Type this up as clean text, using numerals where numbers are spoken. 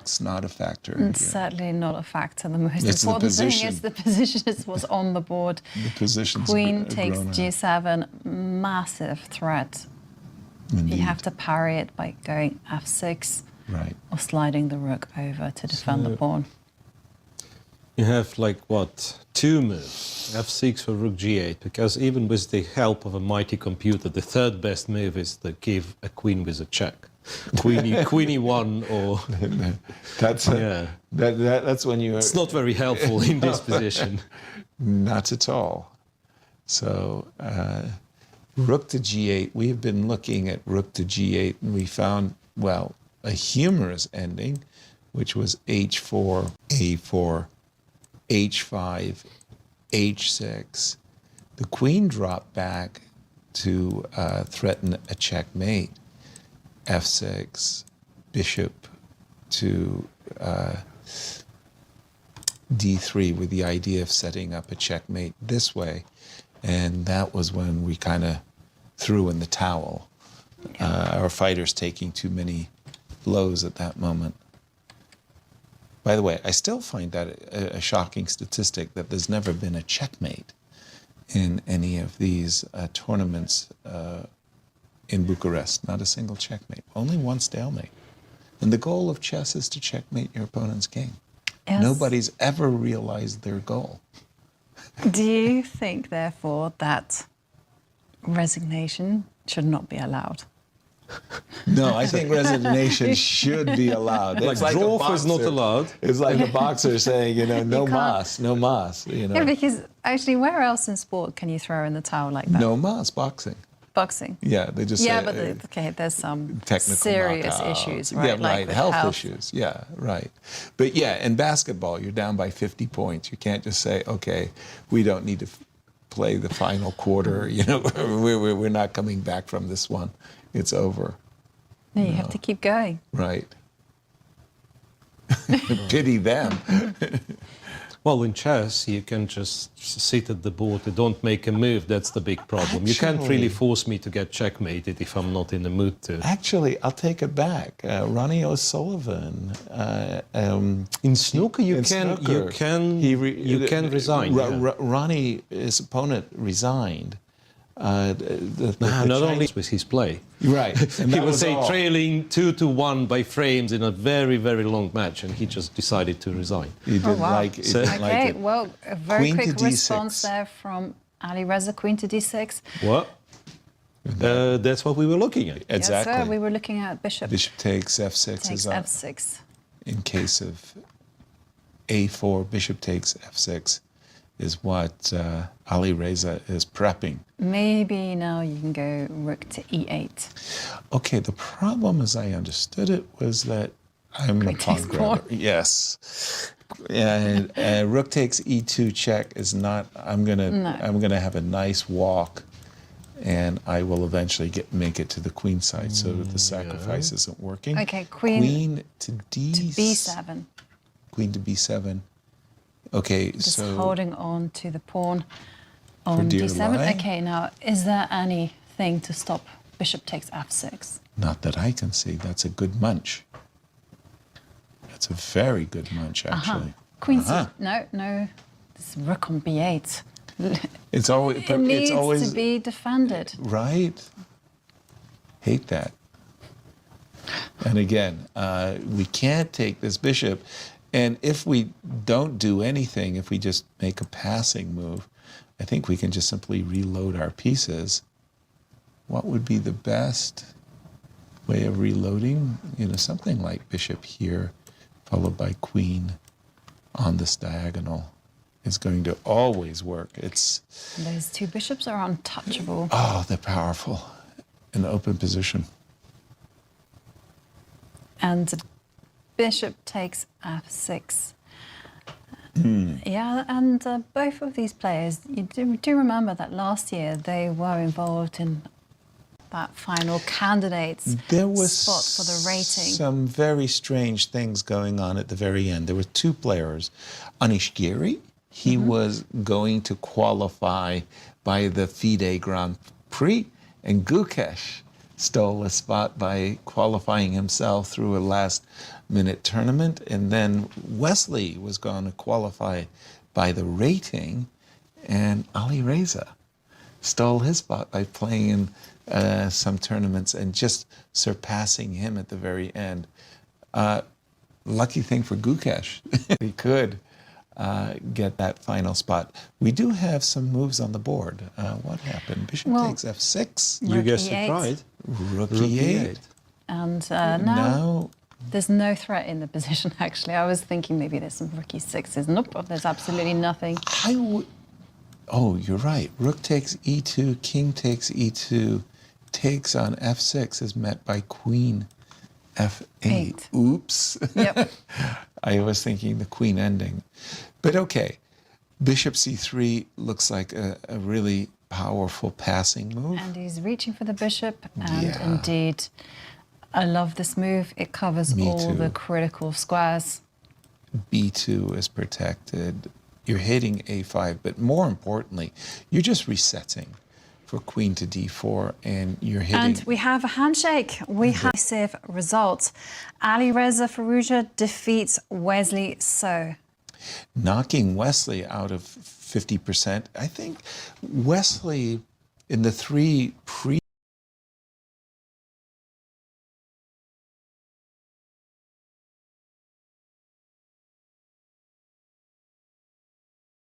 block's not a factor. It's certainly not a factor. The most It's important thing is the position is what's on the board. The position's Queen takes grown out. G7, massive threat. Indeed. You have to parry it by going F6 Right. or sliding the rook over to defend the pawn. You have, like, what, 2 moves, F6 for rook G8, because even with the help of a mighty computer, the third best move is to give a queen with a check. Queenie 1 or... That's that's when you... It's not very helpful in this position. Not at all. So rook to G8, we have been looking at rook to G8, and we found, well, a humorous ending, which was H4, A4, H5, H6. The queen dropped back to threaten a checkmate. F6, bishop to D3 with the idea of setting up a checkmate this way. And that was when we kind of threw in the towel. Our fighters taking too many blows at that moment. By the way, I still find that a shocking statistic that there's never been a checkmate in any of these tournaments in Bucharest. Not a single checkmate, only one stalemate. And the goal of chess is to checkmate your opponent's game. Yes. Nobody's ever realized their goal. Do you think, therefore, that resignation should not be allowed? No, I think resignation should be allowed. Like draw is not allowed. It's like a boxer saying, you know, no mas, no mas. You know. Yeah, because actually, where else in sport can you throw in the towel like that? No mas, boxing. Boxing. Yeah, they just yeah, say, but okay, there's some technical serious knockouts. issues, right? Yeah, like right. Health issues. Yeah, right. But yeah, in basketball, you're down by 50 points. You can't just say, okay, we don't need to play the final quarter. You know, we're not coming back from this one. It's over. No, you have to keep going. Right. Pity them. Well, in chess, you can just sit at the board and don't make a move. That's the big problem. You can't really force me to get checkmated if I'm not in the mood to. Actually, I'll take it back. Ronnie O'Sullivan. In snooker, you can resign. Ronnie, his opponent, resigned. Not only with his play. Right. He was trailing 2-1 by frames in a very, very long match, and he just decided to resign. He didn't like it. Okay, well, a very quick response there from Alireza, queen to D6. What? That's what we were looking at. Exactly. Yes, sir, we were looking at bishop. Bishop takes F6 takes is up. F6. In case of A4, bishop takes F6 is what Alireza is prepping. Maybe now you can go rook to E8. Okay, the problem, as I understood it, was that I'm a pawn grabber. Yes. And rook takes E2 check is not. I'm gonna have a nice walk, and I will eventually make it to the queen side, so that the sacrifice isn't working. Okay, queen to B7. Queen to B7. Okay, just so holding on to the pawn on D7. Life. Okay, now is there anything to stop bishop takes F6? Not that I can see. That's a good munch. That's a very good munch, actually. Queen C. No. This rook on B8. It's always. It needs to be defended. Right. Hate that. And again, we can't take this bishop. And if we don't do anything, if we just make a passing move, I think we can just simply reload our pieces. What would be the best way of reloading? You know, something like bishop here, followed by queen on this diagonal is going to always work. It's those two bishops are untouchable. Oh, they're powerful in open position. And bishop takes F6. Yeah, and both of these players, you do remember that last year they were involved in that final candidates spot for the rating. Some very strange things going on at the very end. There were two players. Anish Giri, he was going to qualify by the FIDE Grand Prix, and Gukesh stole a spot by qualifying himself through a minute tournament. And then Wesley was going to qualify by the rating, and Alireza stole his spot by playing in some tournaments and just surpassing him at the very end. Lucky thing for Gukesh, he could get that final spot. We do have some moves on the board. What happened? Bishop takes f6. You Rook guessed e8. it right. Rook Rook e8. And Now now there's no threat in the position, actually. I was thinking maybe there's some rook e6s. Nope, there's absolutely nothing. Oh, you're right. Rook takes e2, king takes e2, takes on f6 is met by queen f8. Eight. Oops. Yep. I was thinking the queen ending. But okay, bishop c3 looks like a really powerful passing move. And he's reaching for the bishop. And Yeah. indeed, I love this move. It covers Me all too. the critical squares. b2 is protected. You're hitting a5, but more importantly, you're just resetting for queen to d4, and you're hitting... And we have a handshake. We have a decisive result. Alireza Firouzja defeats Wesley So. knocking Wesley out of 50%. I think Wesley, in the three